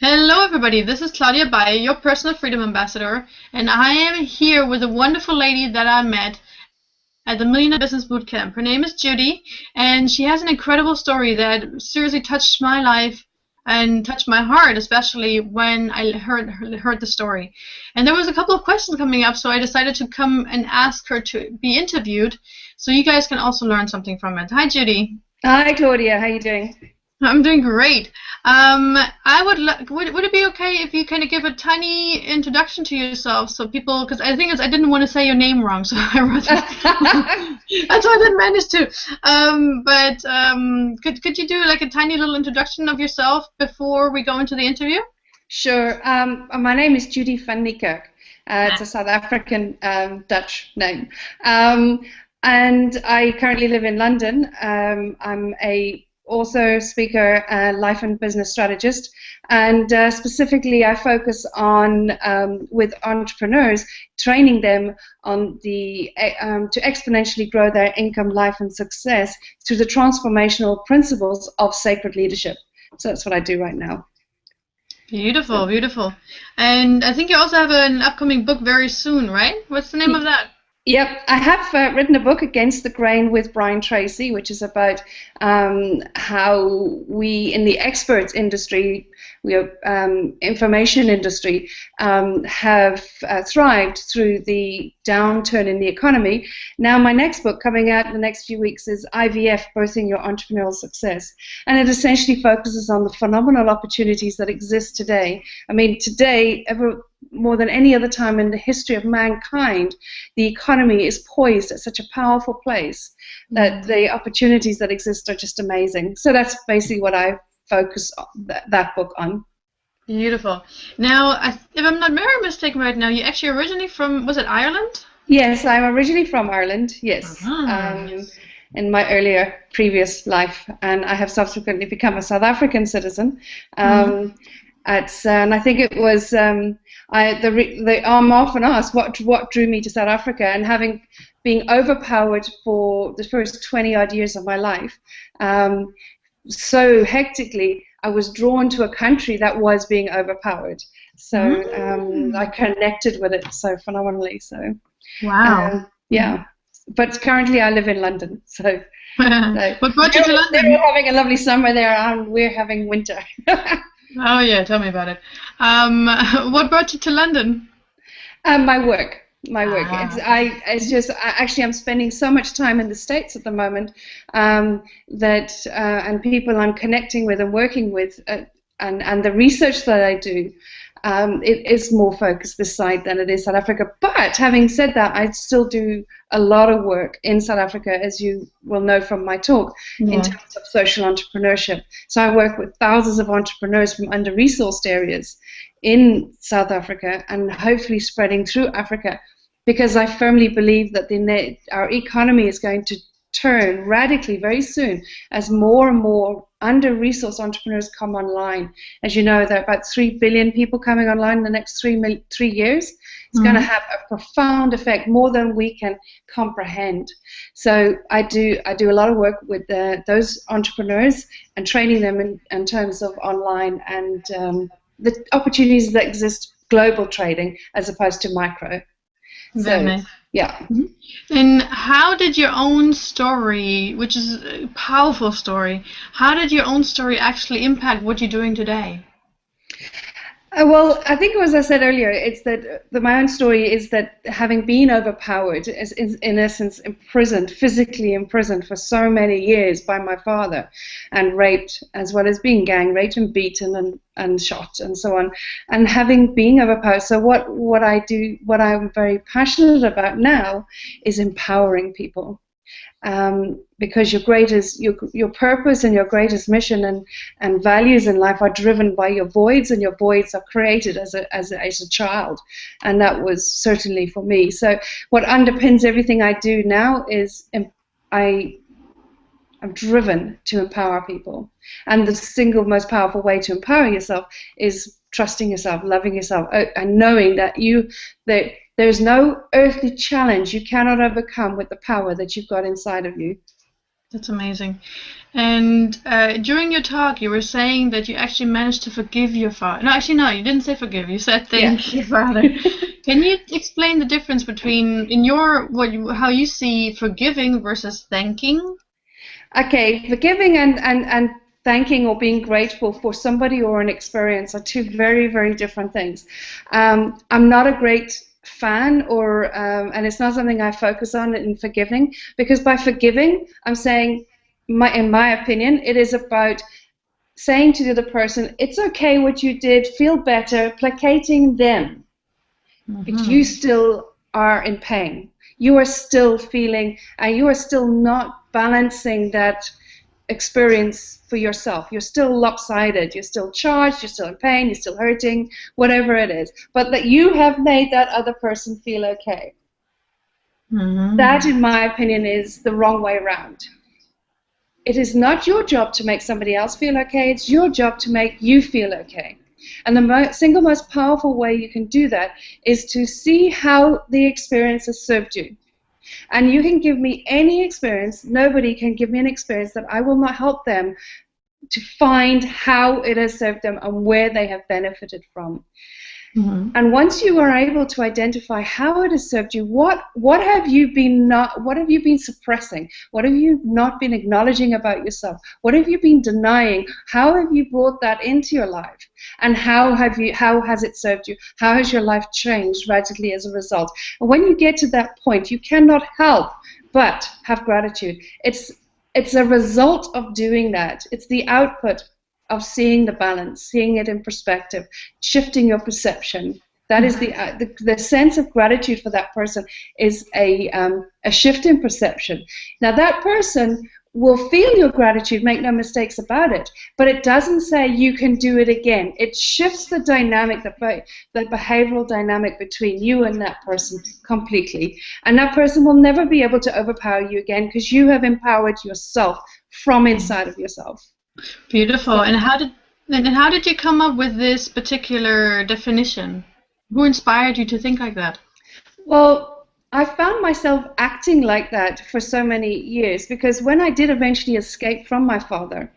Hello, everybody. This is Claudia B, your personal freedom ambassador, and I am here with a wonderful lady that I met at the Millionaire Business Bootcamp. Her name is Judy, and she has an incredible story that seriously touched my life and touched my heart, especially when I heard the story. And there was a couple of questions coming up, so I decided to come and ask her to be interviewed, so you guys can also learn something from it. Hi, Judy. Hi, Claudia. How are you doing? I'm doing great. I would it be okay if you kind of give a tiny introduction to yourself so people, because I think I didn't want to say your name wrong, so I wrote that. That's why I didn't manage to. Could you do like a tiny little introduction of yourself before we go into the interview? Sure. My name is Judy van Niekerk. It's a South African Dutch name. And I currently live in London. I'm a author, speaker, life and business strategist, and specifically I focus on with entrepreneurs, training them on the to exponentially grow their income, life, and success through the transformational principles of sacred leadership. So that's what I do right now. Beautiful, beautiful. And I think you also have an upcoming book very soon, right? What's the name of that? Yep, I have written a book, Against the Grain, with Brian Tracy, which is about how we in the experts industry, we are information industry, have thrived through the downturn in the economy. Now my next book coming out in the next few weeks is IVF, Birthing Your Entrepreneurial Success. And it essentially focuses on the phenomenal opportunities that exist today. I mean, today, more than any other time in the history of mankind, the economy is poised at such a powerful place that the opportunities that exist are just amazing. So that's basically what I focus that book on. Beautiful. Now, if I'm not very mistaken right now, you're actually originally from, was it Ireland? Yes, I'm originally from Ireland, yes. Yes. In my earlier previous life, and I have subsequently become a South African citizen. And I think it was I'm often asked what drew me to South Africa, and being overpowered for the first 20-odd years of my life, so hectically, I was drawn to a country that was being overpowered. So I connected with it so phenomenally. So wow. Yeah. But currently I live in London. So what brought you to London? They're having a lovely summer there, and we're having winter. Oh yeah, tell me about it. What brought you to London? My work. Actually I'm spending so much time in the States at the moment and people I'm connecting with and working with, and the research that I do, it is more focused this side than it is South Africa. But having said that, I still do a lot of work in South Africa, as you will know from my talk, in terms of social entrepreneurship. So I work with thousands of entrepreneurs from under-resourced areas in South Africa, and hopefully spreading through Africa, because I firmly believe that our economy is going to turn radically very soon as more and more under-resourced entrepreneurs come online. As you know, there are about 3 billion people coming online in the next 3 years. It's going to have a profound effect, more than we can comprehend. So I do a lot of work with those entrepreneurs and training them in terms of online and the opportunities that exist, global trading as opposed to micro. Very nice. Yeah. And how did your own story, which is a powerful story, how did your own story actually impact what you're doing today? Well, I think, as I said earlier, it's that my own story is that having been overpowered, is in essence imprisoned, physically imprisoned for so many years by my father, and raped, as well as being gang raped and beaten and shot and so on, and having been overpowered. So what I'm very passionate about now is empowering people. Because your purpose and your greatest mission and values in life are driven by your voids, and your voids are created as a child, and that was certainly for me. So what underpins everything I do now is I'm driven to empower people, and the single most powerful way to empower yourself is trusting yourself, loving yourself, and knowing that there's no earthly challenge you cannot overcome with the power that you've got inside of you. That's amazing. And during your talk, you were saying that you actually managed to forgive your father. No, actually, no, you didn't say forgive. You said Yeah. thank your father. Can you explain the difference between, in your how you see forgiving versus thanking? Okay, forgiving and thanking or being grateful for somebody or an experience are two very, very different things. I'm not a great fan, and it's not something I focus on in forgiving, because by forgiving, I'm saying, in my opinion, it is about saying to the other person, it's okay what you did, feel better, placating them, but you still are in pain. You are still feeling, and you are still not balancing that experience for yourself. You're still lopsided, you're still charged, you're still in pain, you're still hurting, whatever it is. But that you have made that other person feel okay. That, in my opinion, is the wrong way around. It is not your job to make somebody else feel okay, it's your job to make you feel okay. And the single most powerful way you can do that is to see how the experience has served you. And you can give me any experience, nobody can give me an experience that I will not help them to find how it has served them and where they have benefited from. And once you are able to identify how it has served you, what have you been suppressing? What have you not been acknowledging about yourself? What have you been denying? How have you brought that into your life? And how has it served you? How has your life changed radically as a result? And when you get to that point, you cannot help but have gratitude. It's a result of doing that. It's the output of seeing the balance, seeing it in perspective, shifting your perception. That is the sense of gratitude for that person is a shift in perception. Now that person will feel your gratitude, make no mistakes about it, but it doesn't say you can do it again. It shifts the dynamic, the behavioral dynamic between you and that person completely. And that person will never be able to overpower you again because you have empowered yourself from inside of yourself. Beautiful. So, and how did you come up with this particular definition? Who inspired you to think like that? well, I found myself acting like that for so many years because when I did eventually escape from my father,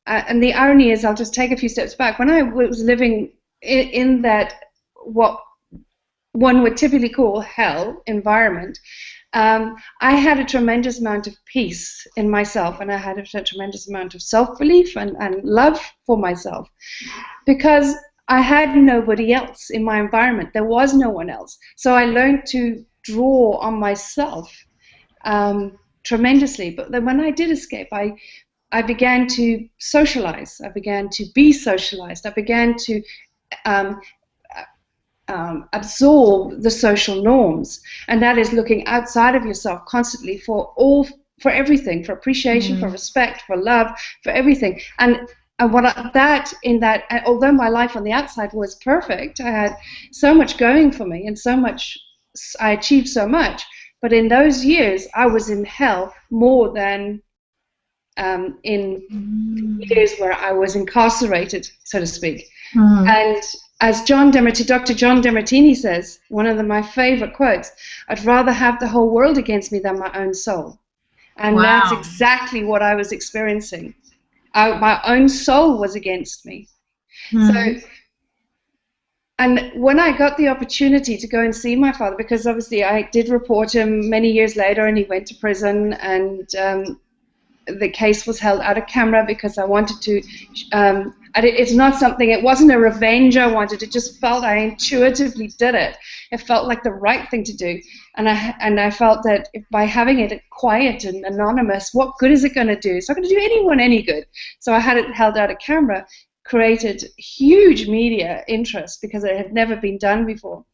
and the irony is, I'll just take a few steps back. When I was living in that, what one would typically call hell environment, I had a tremendous amount of peace in myself, and I had a tremendous amount of self-belief and love for myself because I had nobody else in my environment. There was no one else. So I learned to draw on myself tremendously. But then when I did escape, I began to socialize. I began to be socialized. I began to absorb the social norms, and that is looking outside of yourself constantly for everything, for appreciation, for respect, for love, for everything. And although my life on the outside was perfect, I had so much going for me and I achieved so much, but in those years I was in hell more than in years where I was incarcerated, so to speak. And as Dr. John Demartini says, one of my favorite quotes, I'd rather have the whole world against me than my own soul. And that's exactly what I was experiencing. My own soul was against me. So, and when I got the opportunity to go and see my father, because obviously I did report him many years later and he went to prison, and the case was held out of camera because I wanted to, it's not something, it wasn't a revenge I wanted, it just felt I intuitively did it. It felt like the right thing to do. And I felt that by having it quiet and anonymous, what good is it going to do? It's not going to do anyone any good. So I had it held out of camera, created huge media interest because it had never been done before.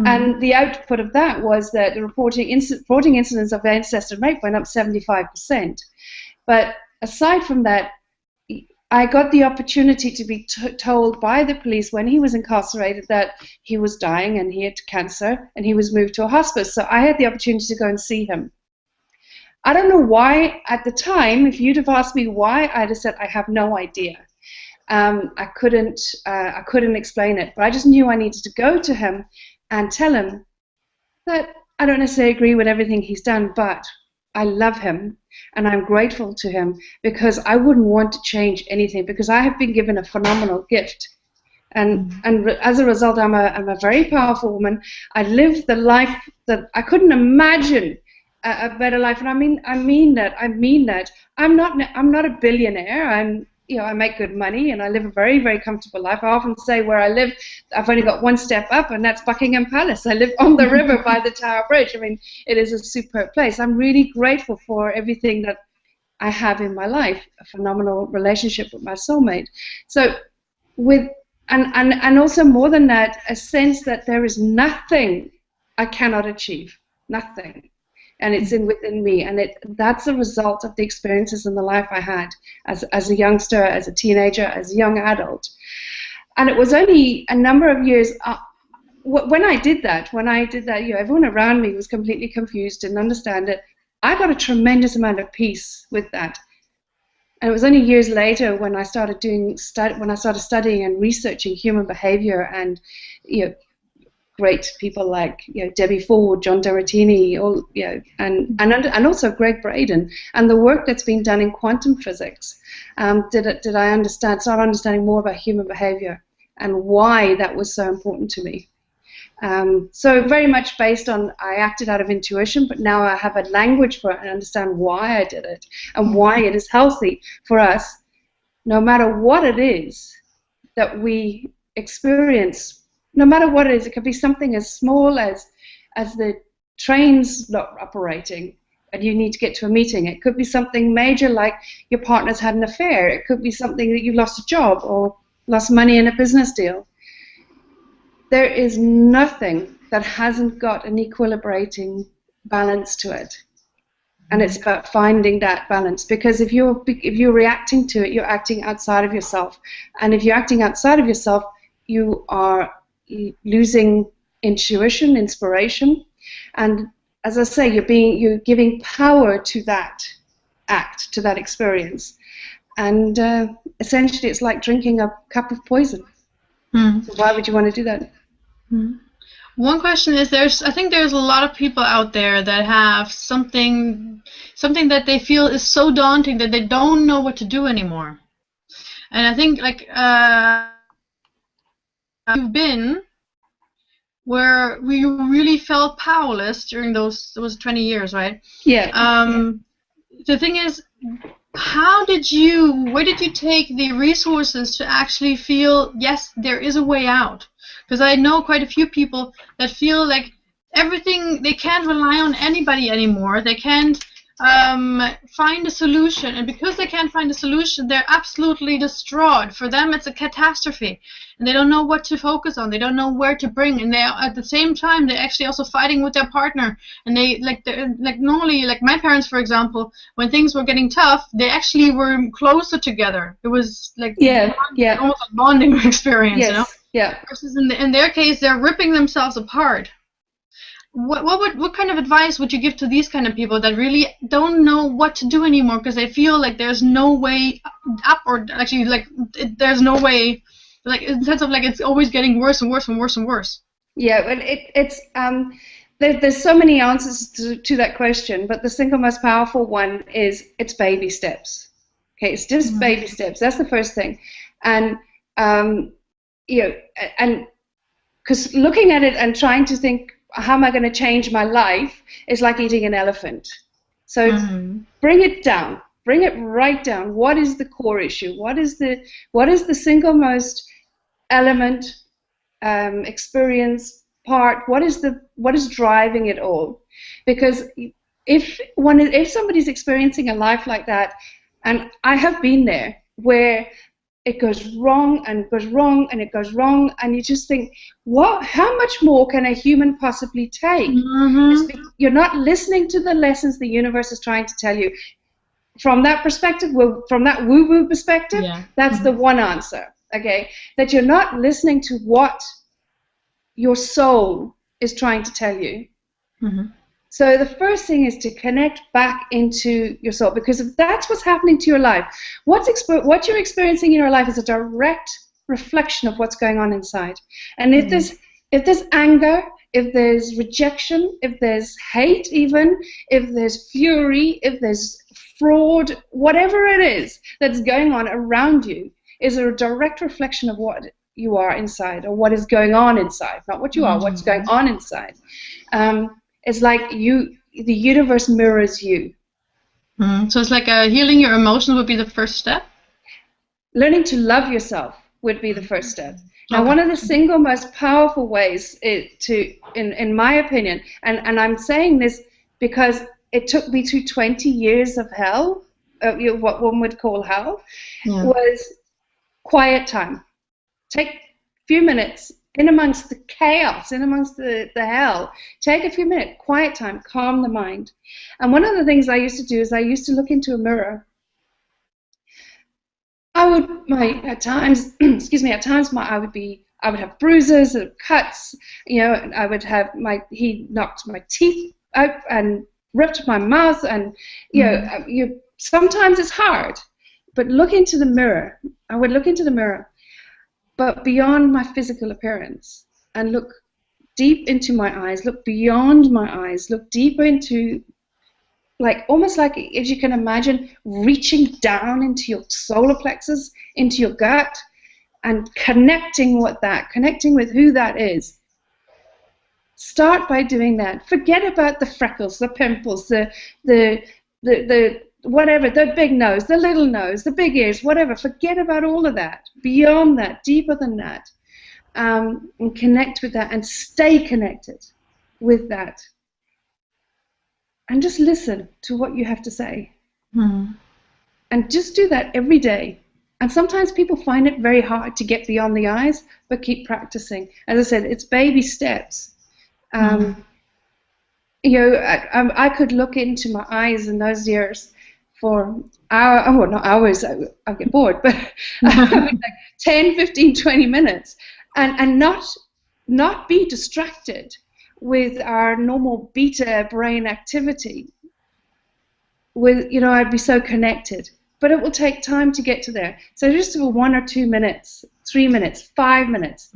And the output of that was that the reporting incidents of incest and rape went up 75%. But aside from that, I got the opportunity to be told by the police when he was incarcerated that he was dying and he had cancer and he was moved to a hospice. So I had the opportunity to go and see him. I don't know why at the time. If you'd have asked me why, I'd have said I have no idea. I couldn't explain it, but I just knew I needed to go to him and tell him that I don't necessarily agree with everything he's done, but I love him and I'm grateful to him because I wouldn't want to change anything because I have been given a phenomenal gift. And as a result, I'm a very powerful woman. I live the life that I couldn't imagine a better life, and I mean that. I'm not a billionaire. I make good money and I live a very, very comfortable life. I often say where I live, I've only got one step up, and that's Buckingham Palace. I live on the river by the Tower Bridge. I mean, it is a superb place. I'm really grateful for everything that I have in my life. A phenomenal relationship with my soulmate. So and also more than that, a sense that there is nothing I cannot achieve. Nothing. And it's within me, and that's a result of the experiences in the life I had as a youngster, as a teenager, as a young adult. And it was only a number of years when I did that, everyone around me was completely confused, didn't understand it. I got a tremendous amount of peace with that. And it was only years later when I started studying and researching human behavior, and great people like Debbie Ford, John Demartini, and also Greg Braden, and the work that's been done in quantum physics. Did I start understanding more about human behavior and why that was so important to me. So very much based on, I acted out of intuition, but now I have a language for it and understand why I did it and why it is healthy for us, no matter what it is that we experience. No matter what it is, it could be something as small as the train's not operating and you need to get to a meeting. It could be something major like your partner's had an affair. It could be something that you lost a job or lost money in a business deal. There is nothing that hasn't got an equilibrating balance to it. And it's about finding that balance, because if you're reacting to it, you're acting outside of yourself. And if you're acting outside of yourself, you are losing intuition, inspiration, and as I say, you're giving power to that act, to that experience, and essentially it's like drinking a cup of poison. So why would you want to do that? One question is, I think there's a lot of people out there that have something that they feel is so daunting that they don't know what to do anymore, and I think like you've been where we really felt powerless during those 20 years, right? Yeah. The thing is, where did you take the resources to actually feel, yes, there is a way out? Because I know quite a few people that feel like everything, they can't rely on anybody anymore. They can't find a solution, and because they can't find a solution, they're absolutely distraught. For them, it's a catastrophe, and they don't know what to focus on. They don't know where to bring, and they at the same time they're actually also fighting with their partner. And normally, like my parents, for example, when things were getting tough, they actually were closer together. It was like almost a bonding experience, yes. you know. Yeah. Versus in their case, they're ripping themselves apart. What kind of advice would you give to these kind of people that really don't know what to do anymore because they feel like there's no way up, or actually like there's no way, like in the sense of like it's always getting worse and worse and worse and worse? Yeah, well, there's so many answers to that question, but the single most powerful one is it's baby steps. Okay, it's just baby steps. That's the first thing, and and because looking at it and trying to think, how am I going to change my life, is like eating an elephant. So bring it down, bring it right down. What is the core issue? What is the single most element, experience, part? What is driving it all? Because if somebody's experiencing a life like that, and I have been there, where it goes wrong and it goes wrong and it goes wrong, and you just think, how much more can a human possibly take? You're not listening to the lessons the universe is trying to tell you. From that perspective, from that woo-woo perspective, that's the one answer, okay? That you're not listening to what your soul is trying to tell you. So the first thing is to connect back into your soul, because if that's what's happening to your life, what you're experiencing in your life is a direct reflection of what's going on inside. And if there's anger, if there's rejection, if there's hate even, if there's fury, if there's fraud, whatever it is that's going on around you is a direct reflection of what you are inside, or what is going on inside, not what you are, what's going on inside. It's like the universe mirrors you. So it's like healing your emotions would be the first step? Learning to love yourself would be the first step. Now, one of the single most powerful ways in my opinion, and I'm saying this because it took me through 20 years of hell, what one would call hell, was quiet time. Take a few minutes in amongst the chaos, in amongst the hell. Take a few minutes, quiet time, calm the mind. And one of the things I used to do is I used to look into a mirror. I would at times I would have bruises and cuts, and I would have he knocked my teeth out and ripped my mouth, and sometimes it's hard, but look into the mirror. I would look into the mirror, but beyond my physical appearance, and look deep into my eyes, look beyond my eyes, look deeper into, almost like if you can imagine reaching down into your solar plexus, into your gut, and connecting with who that is. Start by doing that. Forget about the freckles, the pimples, the whatever, the big nose, the little nose, the big ears, whatever. Forget about all of that. Beyond that, deeper than that, and connect with that, and stay connected with that. And just listen to what you have to say. And just do that every day. And sometimes people find it very hard to get beyond the eyes, but keep practicing. As I said, it's baby steps. I could look into my eyes in those years for hours, well, not hours, I get bored, but 10, 15, 20 minutes, and not be distracted with our normal beta brain activity. I'd be so connected, but it will take time to get to there. So just for 1 or 2 minutes, 3 minutes, 5 minutes,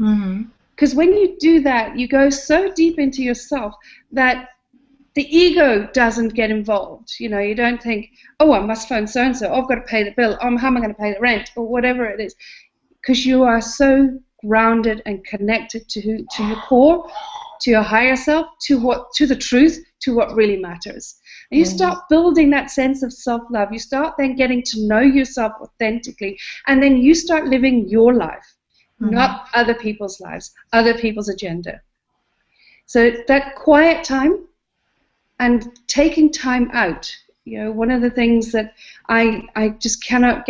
because when you do that, you go so deep into yourself that the ego doesn't get involved. You don't think, oh, I must phone so and so. I've got to pay the bill. How am I going to pay the rent, or whatever it is? Because you are so grounded and connected to your core, to your higher self, to the truth, to what really matters. And you start building that sense of self-love. You start then getting to know yourself authentically, and then you start living your life, not other people's lives, other people's agenda. So that quiet time and taking time out, one of the things that I just cannot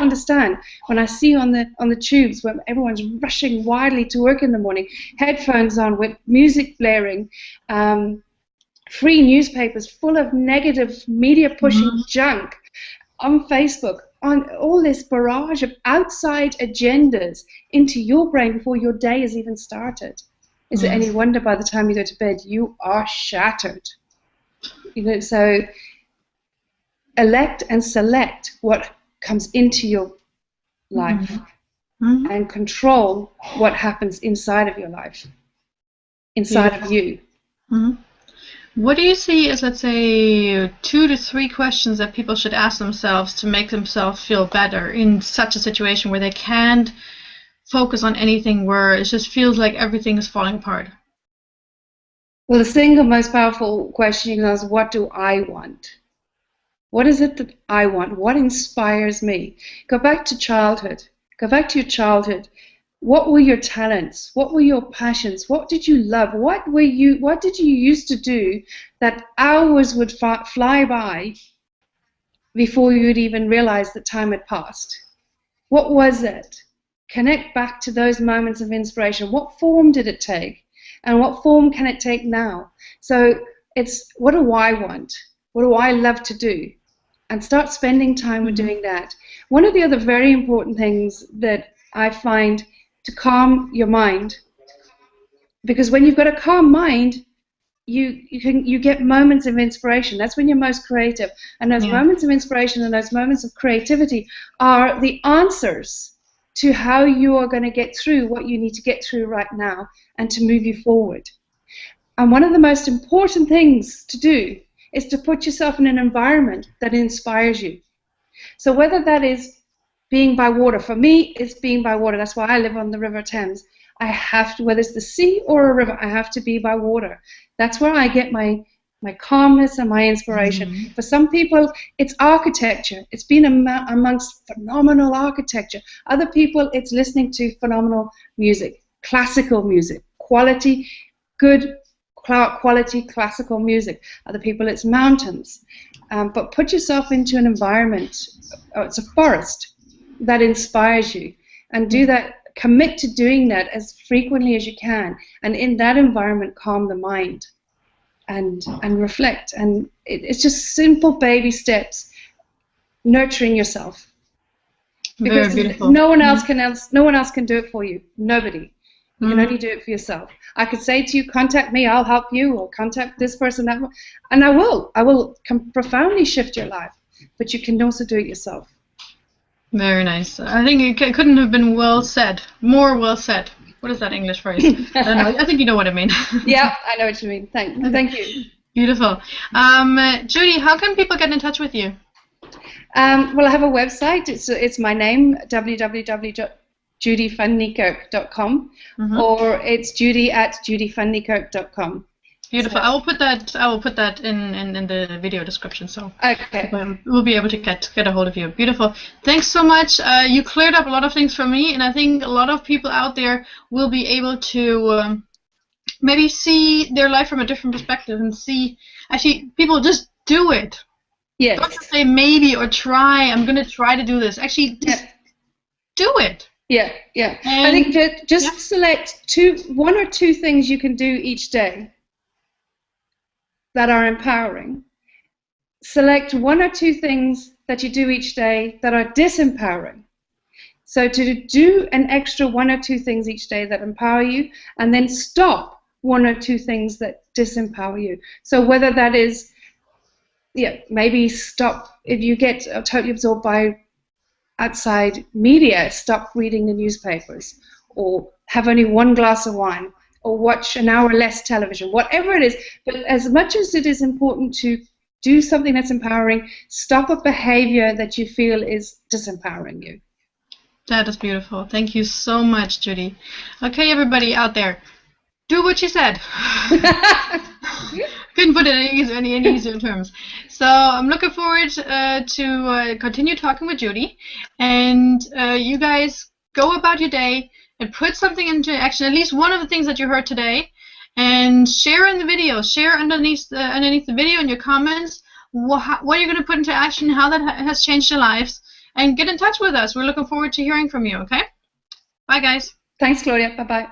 understand when I see on the tubes when everyone's rushing wildly to work in the morning, headphones on with music blaring, free newspapers full of negative media pushing junk on Facebook, on all this barrage of outside agendas into your brain before your day has even started. Is it any wonder by the time you go to bed you are shattered? So elect and select what comes into your life, and control what happens inside of your life, inside of you. What do you see as, let's say, 2 to 3 questions that people should ask themselves to make themselves feel better in such a situation where they can't focus on anything, where it just feels like everything is falling apart? Well, the single most powerful question is, what do I want? What is it that I want? What inspires me? Go back to childhood. Go back to your childhood. What were your talents? What were your passions? What did you love? What did you used to do that hours would fly by before you would even realize that time had passed? What was it? Connect back to those moments of inspiration. What form did it take? And what form can it take now? So it's, what do I want? What do I love to do? And start spending time with doing that. One of the other very important things that I find to calm your mind, because when you've got a calm mind, you get moments of inspiration. That's when you're most creative. And those moments of inspiration and those moments of creativity are the answers to how you are going to get through what you need to get through right now and to move you forward. And one of the most important things to do is to put yourself in an environment that inspires you. So whether that is being by water, for me it's being by water. That's why I live on the River Thames. I have to, whether it's the sea or a river, I have to be by water. That's where I get my calmness and my inspiration. Mm-hmm. For some people, it's architecture. It's been amongst phenomenal architecture. Other people, it's listening to phenomenal music, classical music, good quality classical music. Other people, it's mountains. But put yourself into an environment, it's a forest, that inspires you. And do that, commit to doing that as frequently as you can. And in that environment, calm the mind. And reflect, and it's just simple baby steps, nurturing yourself. Because very beautiful. no one else can do it for you. Nobody. You can only do it for yourself. I could say to you, contact me, I'll help you, or contact this person, that one, and I will profoundly shift your life. But you can also do it yourself. Very nice. I think it couldn't have been more well said. What is that English phrase? I don't know. I think you know what I mean. Yeah, I know what you mean. Thank you. Beautiful. Judy, how can people get in touch with you? Well, I have a website. It's my name, www.judyvanniekerk.com, or it's judy@judyvanniekerk.com. Beautiful. So. I will put that in the video description, so okay. We'll be able to get a hold of you. Beautiful. Thanks so much. You cleared up a lot of things for me, and I think a lot of people out there will be able to maybe see their life from a different perspective and see, actually, people just do it. Yes. Don't just say maybe or try. I'm going to try to do this. Actually, just do it. Yeah. And I think that just select one or two things you can do each day that are empowering. Select one or two things that you do each day that are disempowering. So to do an extra one or two things each day that empower you, and then stop one or two things that disempower you. So whether that is, maybe stop, if you get totally absorbed by outside media, stop reading the newspapers, or have only one glass of wine, or watch an hour less television, whatever it is. But as much as it is important to do something that's empowering, stop a behavior that you feel is disempowering you. That is beautiful. Thank you so much, Judy. Okay, everybody out there, do what she said. Couldn't put it in any easier terms. So I'm looking forward to continue talking with Judy, and you guys go about your day and put something into action, at least one of the things that you heard today, and share in the video. Share underneath the video in your comments what you're going to put into action, how that has changed your lives, and get in touch with us. We're looking forward to hearing from you, okay? Bye, guys. Thanks, Claudia. Bye-bye.